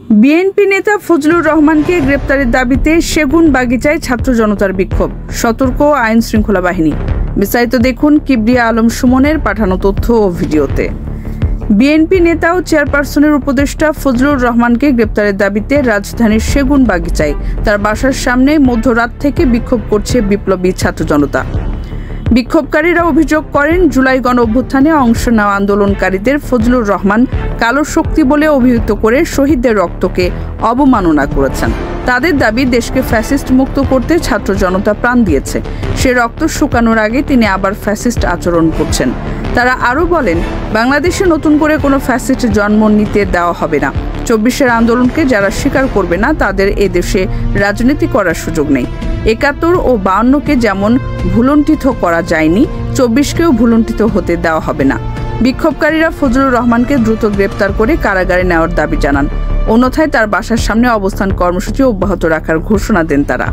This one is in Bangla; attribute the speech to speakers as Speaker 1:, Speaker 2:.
Speaker 1: বিএনপি নেতা ফজলুর রহমানকে গ্রেপ্তারের দাবিতে সেগুনবাগিচায় ছাত্র জনতার বিক্ষোভ, সতর্ক আইন শৃঙ্খলা বাহিনী। বিস্তারিত দেখুন কিবরিয়া আলম সুমনের পাঠানো তথ্য ও ভিডিওতে। বিএনপি নেতা ও চেয়ারপারসনের উপদেষ্টা ফজলুর রহমানকে গ্রেপ্তারের দাবিতে রাজধানীর সেগুনবাগিচায় তার বাসার সামনে মধ্যরাত থেকে বিক্ষোভ করছে বিপ্লবী ছাত্র জনতা। বিক্ষোভকারীরা অভিযোগ করেন, জুলাই গণ অভ্যুত্থানে অংশ নেওয়া আন্দোলনকারীদের ফজলুর রহমান কালো শক্তি বলে অভিহিত করে শহীদদের রক্তকে অবমাননা করেছেন। তাদের দাবি, দেশকে ফ্যাসিস্ট মুক্ত করতে ছাত্র জনতা প্রাণ দিয়েছে, সে রক্ত শুকানোর আগে তিনি আবার ফ্যাসিস্ট আচরণ করছেন। তারা আরও বলেন, বাংলাদেশে নতুন করে কোনো ফ্যাসিস্ট জন্ম নিতে দেওয়া হবে না। ২৪-এর আন্দোলনকে যারা স্বীকার করবে না, তাদের এদেশে রাজনীতি করার সুযোগ নেই। ৭১ ও ৫২-কে যেমন ভুলুণ্ঠিত করা যায়নি, ২৪-কেও ভুলুণ্ঠিত হতে দেওয়া হবে না। বিক্ষোভকারীরা ফজলুর রহমানকে দ্রুত গ্রেপ্তার করে কারাগারে নেওয়ার দাবি জানান। অন্যথায় তার বাসার সামনে অবস্থান কর্মসূচি অব্যাহত রাখার ঘোষণা দেন তারা।